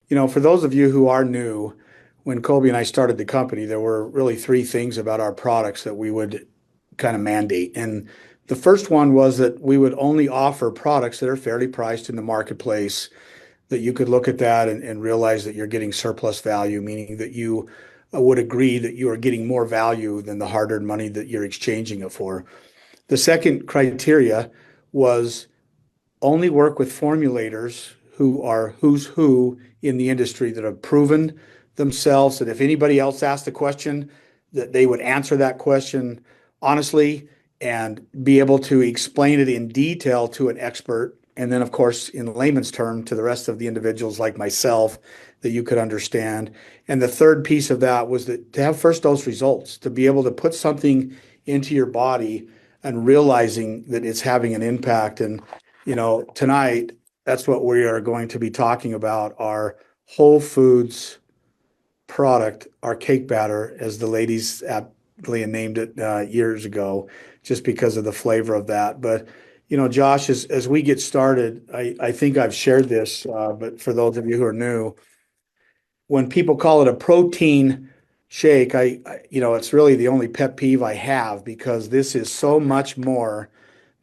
For those of you who are new, when Colby and I started the company, there were really three things about our products that we would kind of mandate. And the first one was that we would only offer products that are fairly priced in the marketplace, that you could look at that and realize that you're getting surplus value, meaning that you would agree that you are getting more value than the hard-earned money that you're exchanging it for. The second criteria was only work with formulators who are who's who in the industry that have proven themselves that if anybody else asked a question, that they would answer that question honestly and be able to explain it in detail to an expert. And then, of course, in layman's term, to the rest of the individuals like myself that you could understand. And the third piece of that was that to have first dose results, to be able to put something into your body and realizing that it's having an impact. And tonight, that's what we are going to be talking about, our Whole Foods product, our cake batter, as the ladies aptly named it years ago, just because of the flavor of that. But, Josh, as we get started, I think I've shared this, but for those of you who are new, when people call it a protein shake, it's really the only pet peeve I have because this is so much more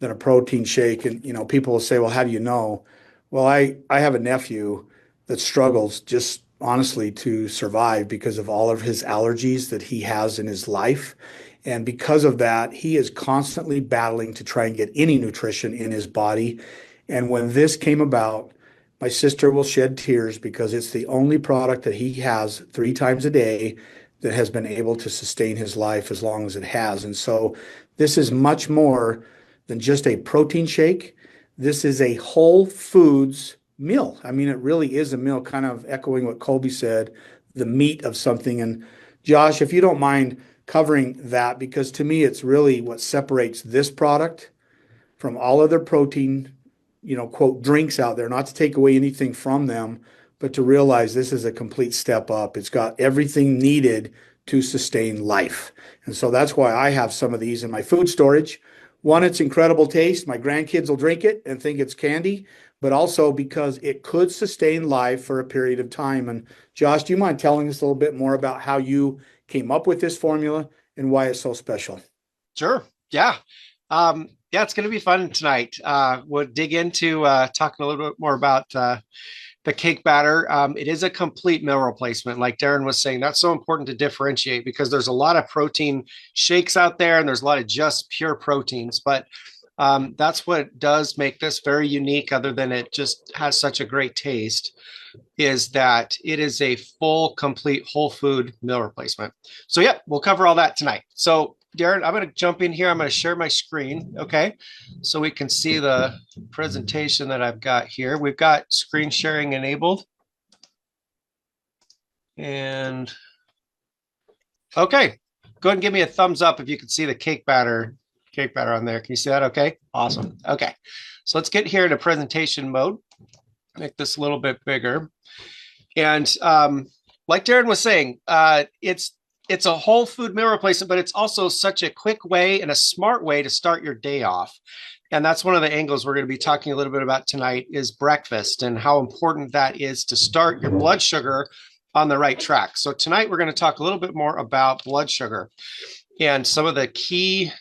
than a protein shake. And, people will say, well, how do you know? Well, I have a nephew that struggles just honestly to survive because of all of his allergies that he has in his life. And because of that, he is constantly battling to try and get any nutrition in his body. And when this came about, my sister will shed tears because it's the only product that he has 3 times a day that has been able to sustain his life as long as it has. And so this is much more than just a protein shake. This is a whole foods meal. I mean, it really is a meal, kind of echoing what Colby said, the meat of something. And Josh, if you don't mind covering that, because to me, it's really what separates this product from all other protein, quote, drinks out there, not to take away anything from them, but to realize this is a complete step up. It's got everything needed to sustain life. And so that's why I have some of these in my food storage. One, it's incredible taste. My grandkids will drink it and think it's candy, but also because it could sustain life for a period of time. And Josh, do you mind telling us a little bit more about how you came up with this formula and why it's so special? Sure. Yeah. Yeah, it's going to be fun tonight. We'll dig into talking a little bit more about the cake batter. It is a complete meal replacement. Like Darren was saying, that's so important to differentiate because there's a lot of protein shakes out there and there's a lot of just pure proteins. But that's what does make this very unique, other than it just has such a great taste, is that it is a full, complete whole food meal replacement. So, yeah, we'll cover all that tonight. So, Darren, I'm going to jump in here. I'm going to share my screen, okay, so we can see the presentation that I've got here. We've got screen sharing enabled. And, okay, go ahead and give me a thumbs up if you can see the cake batter on there. Can you see that? Okay, awesome. Okay, so let's get here to presentation mode. Make this a little bit bigger. And like Darren was saying, it's a whole food meal replacement, but it's also such a quick way and a smart way to start your day off. And that's one of the angles we're going to be talking a little bit about tonight is breakfast and how important that is to start your blood sugar on the right track. So tonight we're going to talk a little bit more about blood sugar and some of the key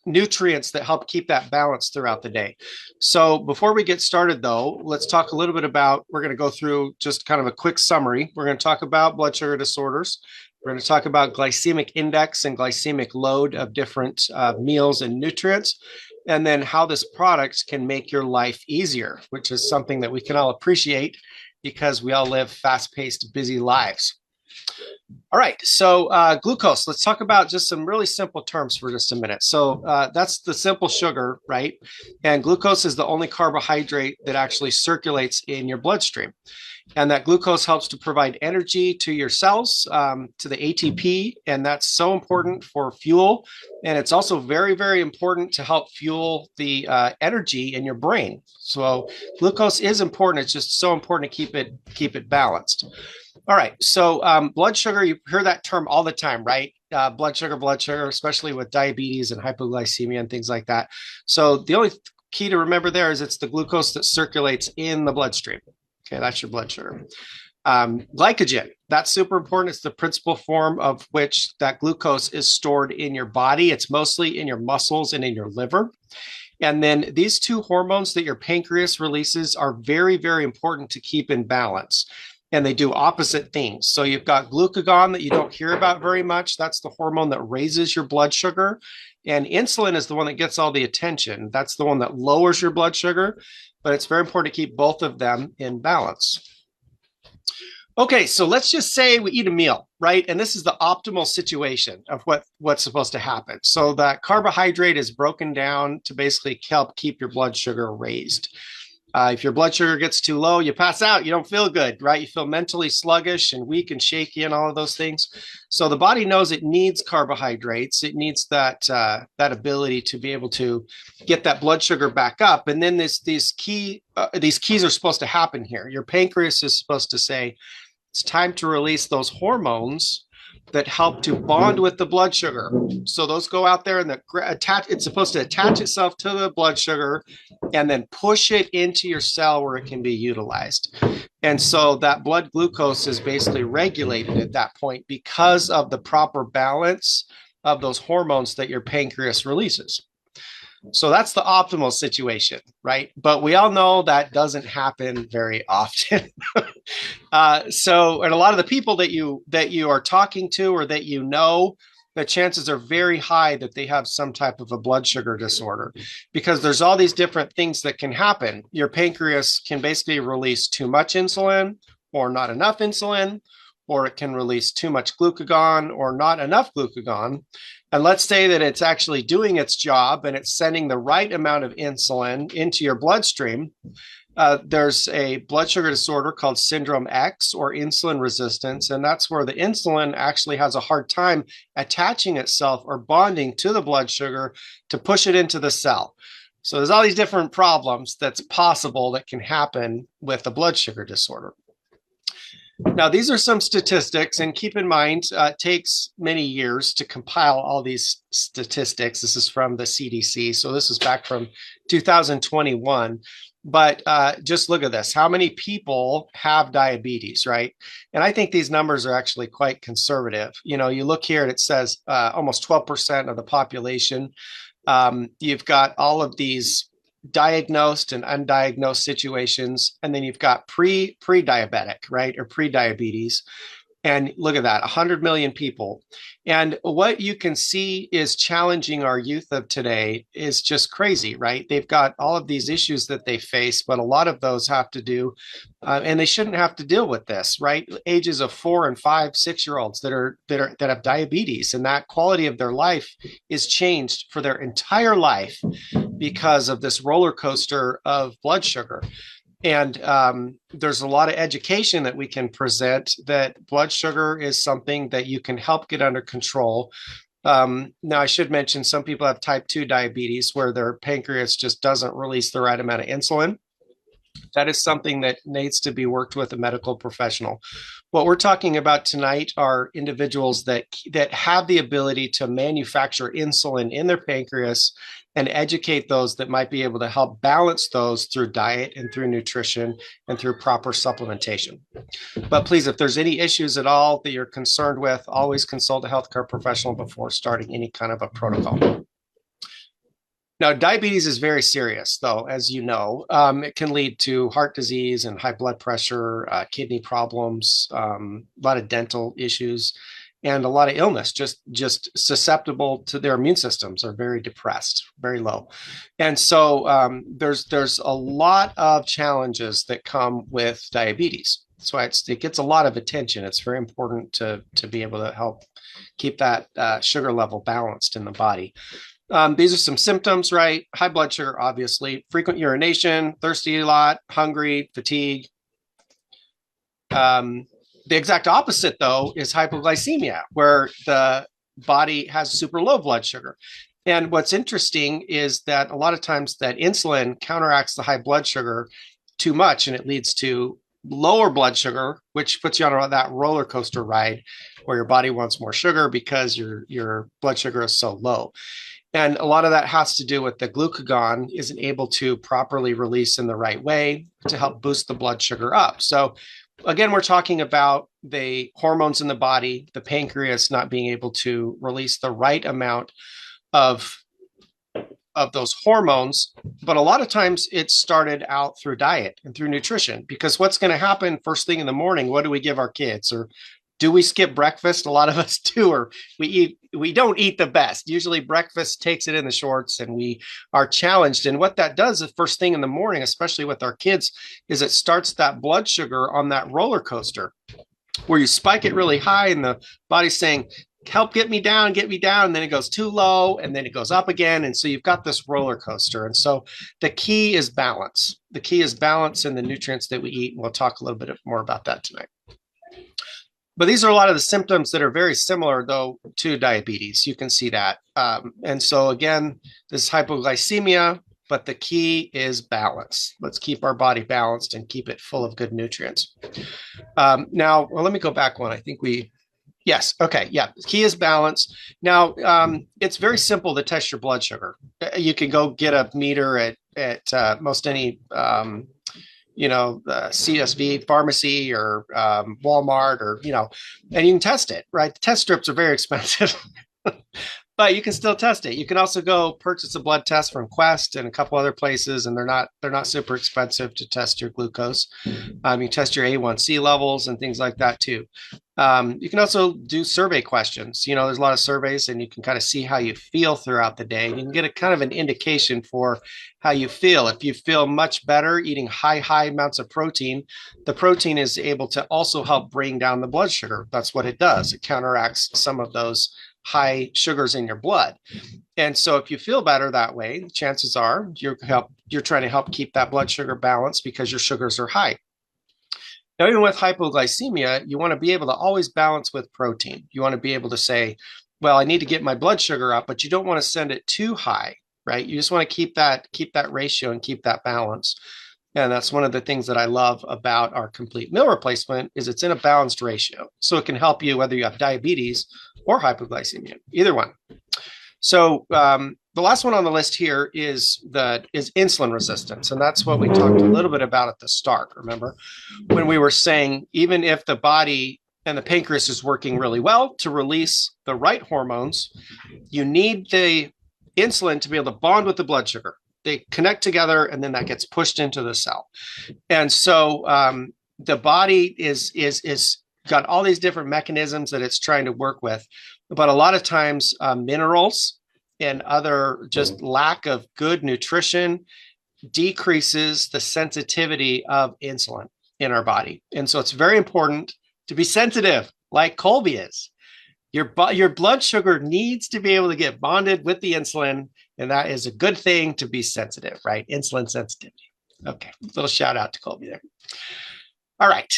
nutrients that help keep that balance throughout the day. So before we get started, though, let's talk a little bit about, we're going to go through just kind of a quick summary. We're going to talk about blood sugar disorders. We're going to talk about glycemic index and glycemic load of different meals and nutrients, and then how this product can make your life easier, which is something that we can all appreciate because we all live fast-paced, busy lives. All right, so glucose, let's talk about just some really simple terms for just a minute. So that's the simple sugar, right? And glucose is the only carbohydrate that actually circulates in your bloodstream. And that glucose helps to provide energy to your cells, to the ATP, and that's so important for fuel. And it's also very, very important to help fuel the energy in your brain. So glucose is important. It's just so important to keep it balanced. All right, so blood sugar, you hear that term all the time, right? Blood sugar, especially with diabetes and hypoglycemia and things like that. So the only key to remember there is it's the glucose that circulates in the bloodstream. Okay, that's your blood sugar. Glycogen, that's super important. It's the principal form of which that glucose is stored in your body. It's mostly in your muscles and in your liver. And then these two hormones that your pancreas releases are very, very important to keep in balance. And they do opposite things. So you've got glucagon that you don't hear about very much. That's the hormone that raises your blood sugar. And insulin is the one that gets all the attention. That's the one that lowers your blood sugar. But it's very important to keep both of them in balance. Okay, so let's just say we eat a meal, right? And this is the optimal situation of what's supposed to happen. So that carbohydrate is broken down to basically help keep your blood sugar raised. If your blood sugar gets too low, you pass out, you don't feel good, right? You feel mentally sluggish and weak and shaky and all of those things. So the body knows it needs carbohydrates. It needs that ability to be able to get that blood sugar back up. And then these keys are supposed to happen here. Your pancreas is supposed to say, it's time to release those hormones that help to bond with the blood sugar. So those go out there and it's supposed to attach itself to the blood sugar and then push it into your cell where it can be utilized. And so that blood glucose is basically regulated at that point because of the proper balance of those hormones that your pancreas releases. So that's the optimal situation, right? But we all know that doesn't happen very often. And a lot of the people that you are talking to or that you know, the chances are very high that they have some type of a blood sugar disorder because there's all these different things that can happen. Your pancreas can basically release too much insulin or not enough insulin, or it can release too much glucagon or not enough glucagon. And let's say that it's actually doing its job and it's sending the right amount of insulin into your bloodstream. There's a blood sugar disorder called syndrome X or insulin resistance. And that's where the insulin actually has a hard time attaching itself or bonding to the blood sugar to push it into the cell. So there's all these different problems that's possible that can happen with a blood sugar disorder. Now, these are some statistics, and keep in mind, it takes many years to compile all these statistics. This is from the CDC, so this is back from 2021. But just look at this. How many people have diabetes, right? And I think these numbers are actually quite conservative. You know, you look here and it says almost 12% of the population. You've got all of these diagnosed and undiagnosed situations, and then you've got pre-diabetic, right, or pre-diabetes. And look at that, 100 million people. And what you can see is challenging our youth of today is just crazy, right? They've got all of these issues that they face, but a lot of those have to do, and they shouldn't have to deal with this, right? Ages of 4 and 5, 6-year-olds that have diabetes, and that quality of their life is changed for their entire life because of this roller coaster of blood sugar. And there's a lot of education that we can present that blood sugar is something that you can help get under control. Now, I should mention some people have type 2 diabetes where their pancreas just doesn't release the right amount of insulin. That is something that needs to be worked with a medical professional. What we're talking about tonight are individuals that have the ability to manufacture insulin in their pancreas and educate those that might be able to help balance those through diet and through nutrition and through proper supplementation. But please, if there's any issues at all that you're concerned with, always consult a healthcare professional before starting any kind of a protocol. Now, diabetes is very serious, though, as you know. It can lead to heart disease and high blood pressure, kidney problems, a lot of dental issues, and a lot of illness, just susceptible to their immune systems are very depressed, very low. And so there's a lot of challenges that come with diabetes. So it gets a lot of attention. It's very important to be able to help keep that sugar level balanced in the body. These are some symptoms, right? High blood sugar, obviously, frequent urination, thirsty a lot, hungry, fatigue. The exact opposite, though, is hypoglycemia, where the body has super low blood sugar. And what's interesting is that a lot of times that insulin counteracts the high blood sugar too much, and it leads to lower blood sugar, which puts you on that roller coaster ride where your body wants more sugar because your blood sugar is so low. And a lot of that has to do with the glucagon isn't able to properly release in the right way to help boost the blood sugar up. So again, we're talking about the hormones in the body, the pancreas not being able to release the right amount of those hormones. But a lot of times it started out through diet and through nutrition, because what's going to happen first thing in the morning, what do we give our kids? Or do we skip breakfast? A lot of us do, or we don't eat the best. Usually breakfast takes it in the shorts and we are challenged. And what that does is first thing in the morning, especially with our kids, is it starts that blood sugar on that roller coaster where you spike it really high and the body's saying, help get me down, get me down. And then it goes too low and then it goes up again. And so you've got this roller coaster. And so the key is balance. The key is balance in the nutrients that we eat. And we'll talk a little bit more about that tonight. But these are a lot of the symptoms that are very similar, though, to diabetes. You can see that. And so, again, this is hypoglycemia, but the key is balance. Let's keep our body balanced and keep it full of good nutrients. Now, well, let me go back one. I think yes. Okay. Yeah. The key is balance. Now, it's very simple to test your blood sugar. You can go get a meter at most any CSV pharmacy or Walmart or, and you can test it, right? The test strips are very expensive, but you can still test it. You can also go purchase a blood test from Quest and a couple other places, and they're not super expensive to test your glucose. You test your A1C levels and things like that too. You can also do survey questions. There's a lot of surveys and you can kind of see how you feel throughout the day. You can get a kind of an indication for how you feel. If you feel much better eating high amounts of protein, the protein is able to also help bring down the blood sugar. That's what it does. It counteracts some of those high sugars in your blood. And so if you feel better that way, chances are you're trying to help keep that blood sugar balanced because your sugars are high. Now, even with hypoglycemia, you want to be able to always balance with protein. You want to be able to say, well, I need to get my blood sugar up, but you don't want to send it too high, right? You just want to keep that ratio and keep that balance. And that's one of the things that I love about our complete meal replacement is it's in a balanced ratio. So it can help you whether you have diabetes or hypoglycemia, either one. So the last one on the list here is insulin resistance. And that's what we talked a little bit about at the start. Remember when we were saying, even if the body and the pancreas is working really well to release the right hormones, you need the insulin to be able to bond with the blood sugar. They connect together and then that gets pushed into the cell. And so the body is got all these different mechanisms that it's trying to work with. But a lot of times minerals and other just lack of good nutrition decreases the sensitivity of insulin in our body. And so it's very important to be sensitive like Colby is. Your blood sugar needs to be able to get bonded with the insulin. And that is a good thing to be sensitive, right? Insulin sensitivity. Okay, little shout out to Colby there. All right.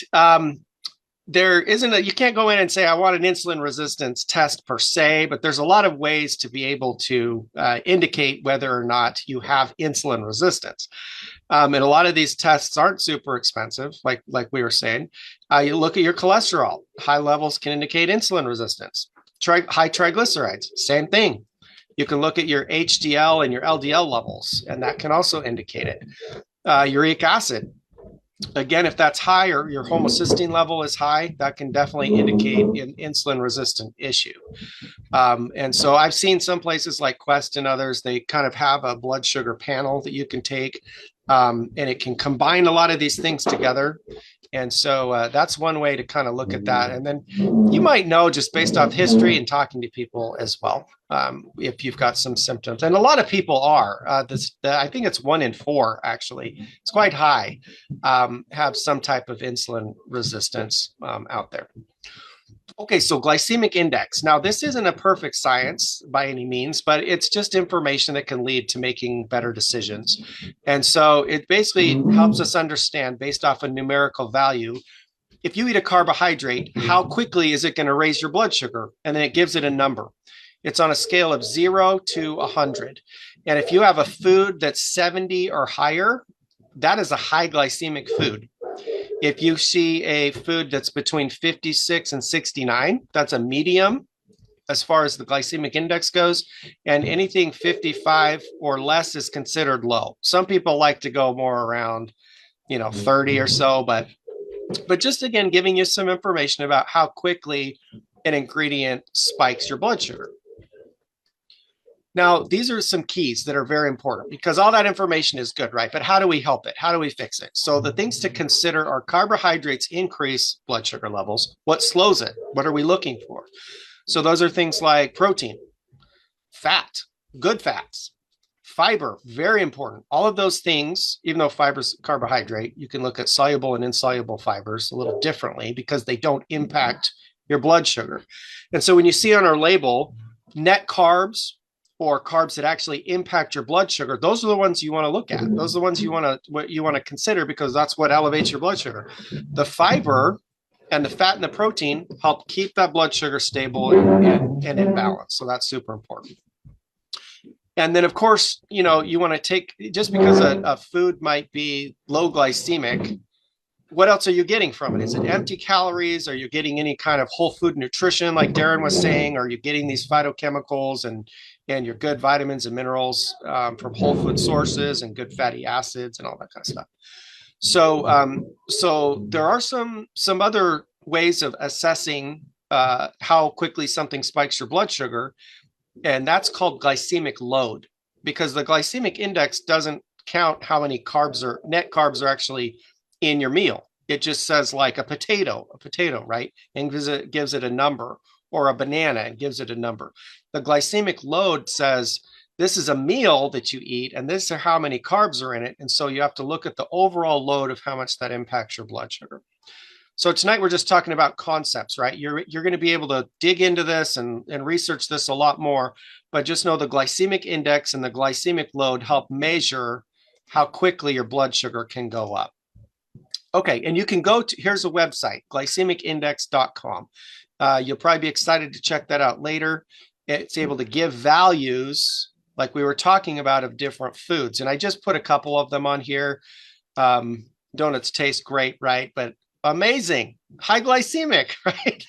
You can't go in and say, I want an insulin resistance test per se, but there's a lot of ways to be able to indicate whether or not you have insulin resistance. And a lot of these tests aren't super expensive, like we were saying. You look at your cholesterol. High levels can indicate insulin resistance. High triglycerides, same thing. You can look at your HDL and your LDL levels, and that can also indicate it. Uric acid. Again, if that's high or your homocysteine level is high, that can definitely indicate an insulin resistant issue. And so I've seen some places like Quest and others, they kind of have a blood sugar panel that you can take, and it can combine a lot of these things together. And so that's one way to kind of look at that. And then you might know just based off history and talking to people as well, if you've got some symptoms. And a lot of people are. I think it's 1 in 4, actually. It's quite high, have some type of insulin resistance out there. Okay, so glycemic index. Now, this isn't a perfect science by any means, but it's just information that can lead to making better decisions. And so it basically helps us understand, based off a numerical value, if you eat a carbohydrate, how quickly is it going to raise your blood sugar? And then it gives it a number. It's on a scale of 0 to 100. And if you have a food that's 70 or higher, that is a high glycemic food. If you see a food that's between 56 and 69, that's a medium. as far as the glycemic index goes, and anything 55 or less is considered low. Some people like to go more around, 30 or so, but just again, giving you some information about how quickly an ingredient spikes your blood sugar. Now, these are some keys that are very important because all that information is good, right? But how do we help it? How do we fix it? So the things to consider are carbohydrates increase blood sugar levels. What slows it? What are we looking for? So those are things like protein, fat, good fats, fiber, very important. All of those things, even though fiber is carbohydrate, you can look at soluble and insoluble fibers a little differently because they don't impact your blood sugar. And so when you see on our label, net carbs, or carbs that actually impact your blood sugar, those are the ones you want to look at. Those are the ones you want to consider because that's what elevates your blood sugar. The fiber and the fat and the protein help keep that blood sugar stable and in balance. So that's super important. And then, of course, you want to take, just because a food might be low glycemic, what else are you getting from it? Is it empty calories? Are you getting any kind of whole food nutrition, like Darren was saying? Are you getting these phytochemicals and your good vitamins and minerals from whole food sources and good fatty acids and all that kind of stuff? So there are some other ways of assessing how quickly something spikes your blood sugar, and that's called glycemic load, because the glycemic index doesn't count how many net carbs are actually in your meal. It just says like a potato, right? And gives it a number, or a banana and gives it a number. The glycemic load says this is a meal that you eat and this is how many carbs are in it. And so you have to look at the overall load of how much that impacts your blood sugar. So tonight we're just talking about concepts, right? You're going to be able to dig into this and research this a lot more, but just know the glycemic index and the glycemic load help measure how quickly your blood sugar can go up. Okay, and you can go to, here's a website, glycemicindex.com. You'll probably be excited to check that out later. It's able to give values, like we were talking about, of different foods. And I just put a couple of them on here. Donuts taste great, right? But amazing, high glycemic, right?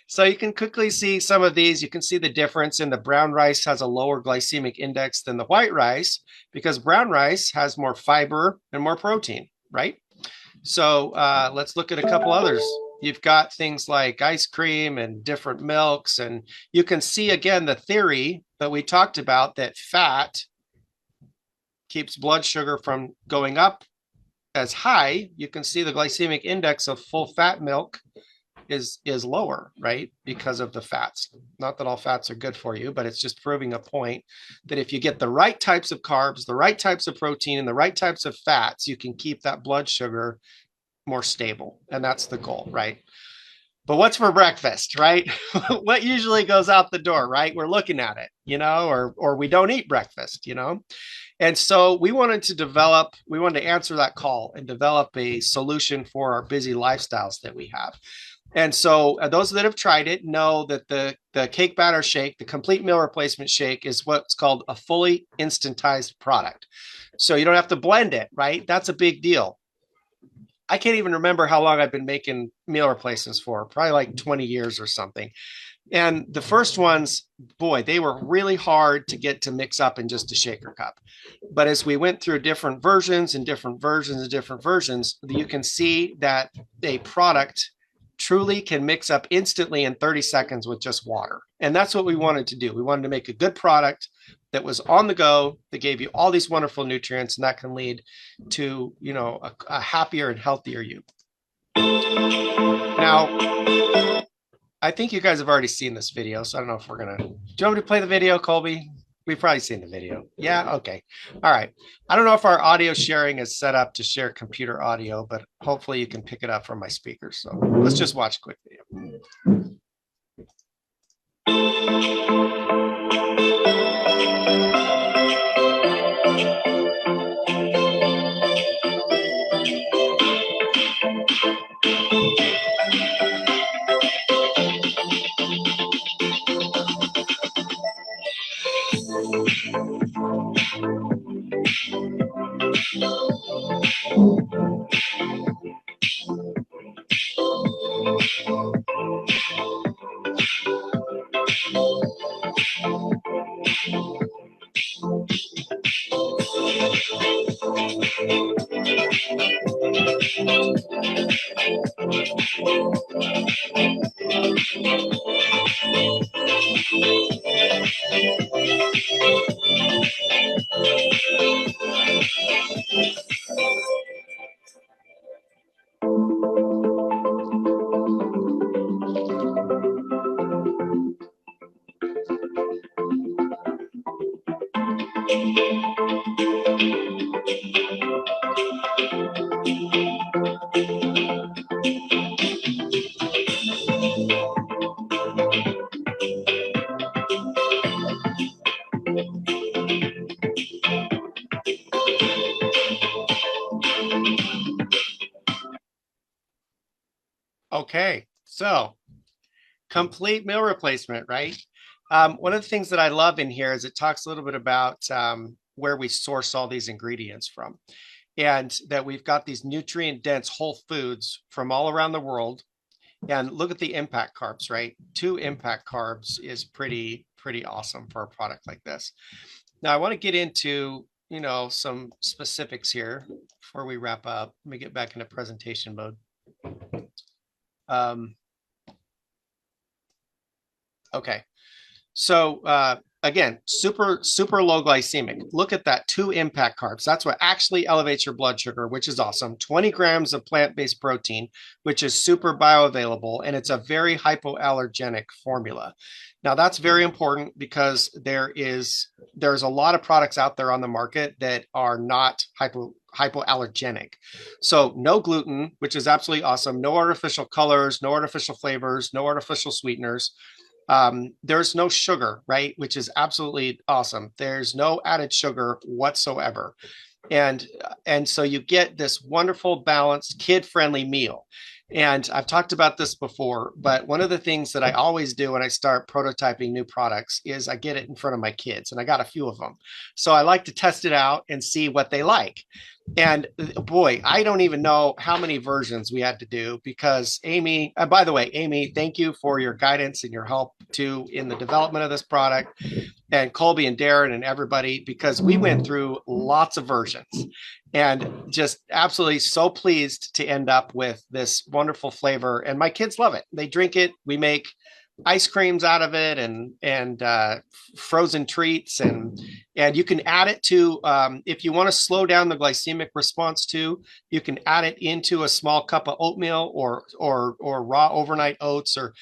So you can quickly see some of these. You can see the difference in the brown rice has a lower glycemic index than the white rice because brown rice has more fiber and more protein, right? So let's look at a couple others. You've got things like ice cream and different milks, and you can see again the theory that we talked about, that fat keeps blood sugar from going up as high. You can see the glycemic index of full fat milk is lower, right? Because of the fats. Not that all fats are good for you, but it's just proving a point that if you get the right types of carbs, the right types of protein, and the right types of fats, you can keep that blood sugar more stable. And that's the goal, right? But what's for breakfast, right? What usually goes out the door, right? We're looking at it, or we don't eat breakfast, And so we wanted to answer that call and develop a solution for our busy lifestyles that we have. And so those that have tried it know that the cake batter shake, the complete meal replacement shake, is what's called a fully instantized product. So you don't have to blend it, right? That's a big deal. I can't even remember how long I've been making meal replacements for, probably like 20 years or something. And the first ones, boy, they were really hard to get to mix up in just a shaker cup. But as we went through different versions, you can see that a product truly can mix up instantly in 30 seconds with just water. And that's what we wanted to do. We wanted to make a good product that was on the go, that gave you all these wonderful nutrients, and that can lead to, a happier and healthier you. Now, I think you guys have already seen this video, so I don't know if do you want me to play the video, Colby? We've probably seen the video. Yeah, okay. All right. I don't know if our audio sharing is set up to share computer audio, but hopefully you can pick it up from my speakers. So let's just watch a quick video. Okay, so complete meal replacement, right? One of the things that I love in here is it talks a little bit about where we source all these ingredients from, and that we've got these nutrient dense whole foods from all around the world. And look at the impact carbs, right? 2 impact carbs is pretty awesome for a product like this. Now I want to get into, some specifics here before we wrap up. Let me get back into presentation mode. Okay. So again, super low glycemic. Look at that, 2 impact carbs. That's what actually elevates your blood sugar, which is awesome. 20 grams of plant-based protein, which is super bioavailable, and it's a very hypoallergenic formula. Now that's very important because there's a lot of products out there on the market that are not hypoallergenic. So no gluten, which is absolutely awesome. No artificial colors, no artificial flavors, no artificial sweeteners. There's no sugar, right? Which is absolutely awesome. There's no added sugar whatsoever. And so you get this wonderful, balanced, kid-friendly meal. And I've talked about this before, but one of the things that I always do when I start prototyping new products is I get it in front of my kids, and I got a few of them. So I like to test it out and see what they like. And boy, I don't even know how many versions we had to do because Amy, by the way, Amy, thank you for your guidance and your help too in the development of this product, and Colby and Darren and everybody, because we went through lots of versions and just absolutely so pleased to end up with this wonderful flavor. And my kids love it. They drink it. We make ice creams out of it and frozen treats, and you can add it to if you want to slow down the glycemic response too, you can add it into a small cup of oatmeal or raw overnight oats, or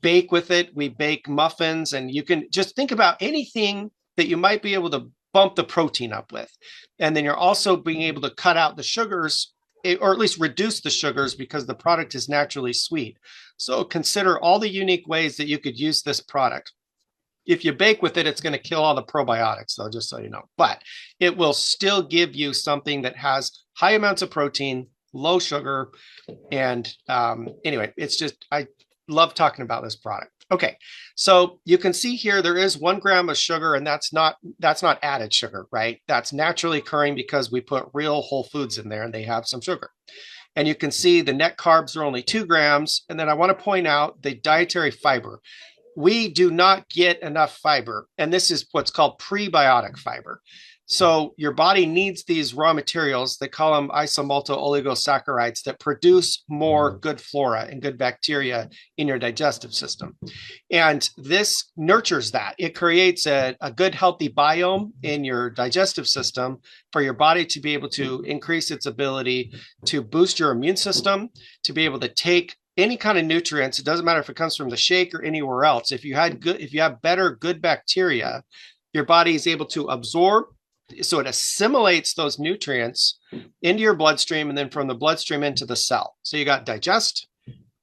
bake with it. We bake muffins, and you can just think about anything that you might be able to bump the protein up with, and then you're also being able to cut out the sugars, or at least reduce the sugars, because the product is naturally sweet. So consider all the unique ways that you could use this product. If you bake with it, it's going to kill all the probiotics, though, just so you know. But it will still give you something that has high amounts of protein, low sugar. And anyway, it's just, I love talking about this product. Okay, so you can see here there is 1 gram of sugar, and that's not added sugar, right? That's naturally occurring because we put real whole foods in there and they have some sugar. And you can see the net carbs are only 2 grams. And then I want to point out the dietary fiber. We do not get enough fiber, and this is what's called prebiotic fiber. So your body needs these raw materials, they call them isomalto oligosaccharides, that produce more good flora and good bacteria in your digestive system. And this nurtures that. It creates a good, healthy biome in your digestive system for your body to be able to increase its ability to boost your immune system, to be able to take any kind of nutrients. It doesn't matter if it comes from the shake or anywhere else. If you have better good bacteria, your body is able to absorb. So it assimilates those nutrients into your bloodstream, and then from the bloodstream into the cell. So you got digest,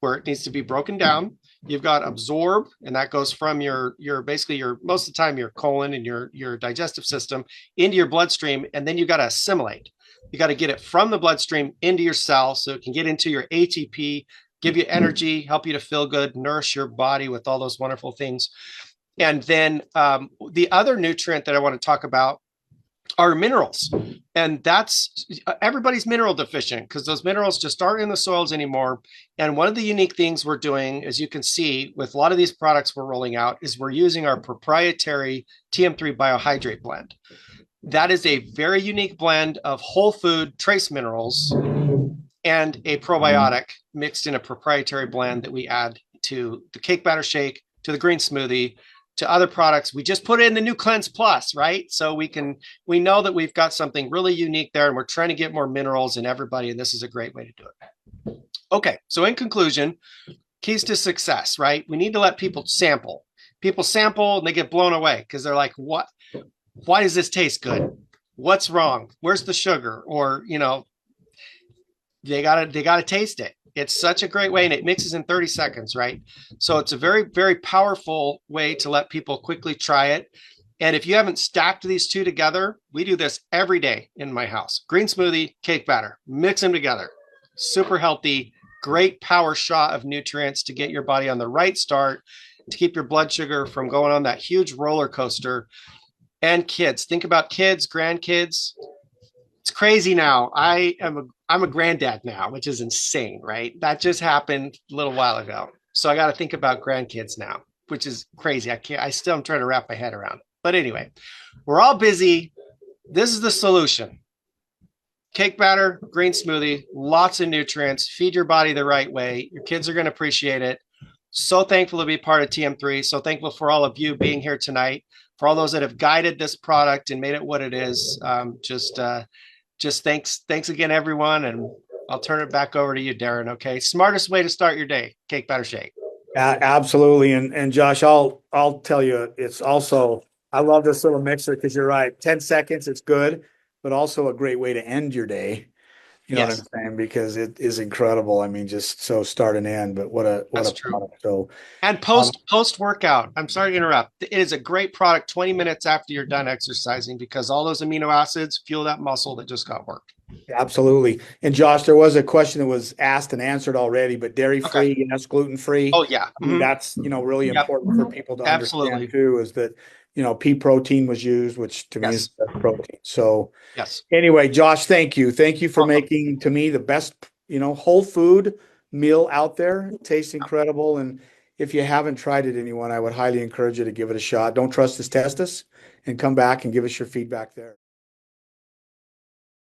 where it needs to be broken down. You've got absorb, and that goes from your basically your, most of the time, your colon and your digestive system into your bloodstream. And then you got to assimilate. You got to get it from the bloodstream into your cell so it can get into your ATP, give you energy, help you to feel good, nourish your body with all those wonderful things. And then the other nutrient that I want to talk about are minerals. And that's everybody's mineral deficient because those minerals just aren't in the soils anymore. And one of the unique things we're doing, as you can see with a lot of these products we're rolling out, is we're using our proprietary TM3 biohydrate blend. That is a very unique blend of whole food trace minerals and a probiotic mixed in a proprietary blend that we add to the cake batter shake, to the green smoothie, to other products. We just put in the new Cleanse Plus, right? So we know that we've got something really unique there and we're trying to get more minerals in everybody. And this is a great way to do it. Okay. So in conclusion, keys to success, right? We need to let people sample. People sample and they get blown away because they're like, what? Why does this taste good? What's wrong? Where's the sugar? Or, they gotta taste it. It's such a great way, and it mixes in 30 seconds, right? So it's a very, very powerful way to let people quickly try it. And if you haven't stacked these two together, we do this every day in my house. Green smoothie, cake batter, mix them together. Super healthy, great power shot of nutrients to get your body on the right start, to keep your blood sugar from going on that huge roller coaster. And kids, think about kids, grandkids. It's crazy now. I'm a granddad now, which is insane, right? That just happened a little while ago. So I got to think about grandkids now, which is crazy. I still am trying to wrap my head around. But anyway, we're all busy. This is the solution. Cake batter, green smoothie, lots of nutrients, feed your body the right way. Your kids are going to appreciate it. So thankful to be part of TM3. So thankful for all of you being here tonight, for all those that have guided this product and made it what it is. Just thanks again, everyone. And I'll turn it back over to you, Darren. Okay. Smartest way to start your day, cake batter shake. Absolutely. And Josh, I'll tell you, it's also, I love this little mixer because you're right. 10 seconds, it's good, but also a great way to end your day. You know what I'm saying? Because it is incredible. I mean, just so start and end, but what a product. So, and post workout, I'm sorry to interrupt. It is a great product 20 minutes after you're done exercising because all those amino acids fuel that muscle that just got worked. Absolutely. And Josh, there was a question that was asked and answered already, but dairy-free, Okay. yes, gluten-free. Oh yeah. I mean, that's, really important for people to understand too, is that, pea protein was used, which to me is the best protein. So yes. Anyway, Josh, thank you. Thank you for making, to me, the best, whole food meal out there. It tastes incredible. And if you haven't tried it, anyone, I would highly encourage you to give it a shot. Don't trust us, test us, and come back and give us your feedback there.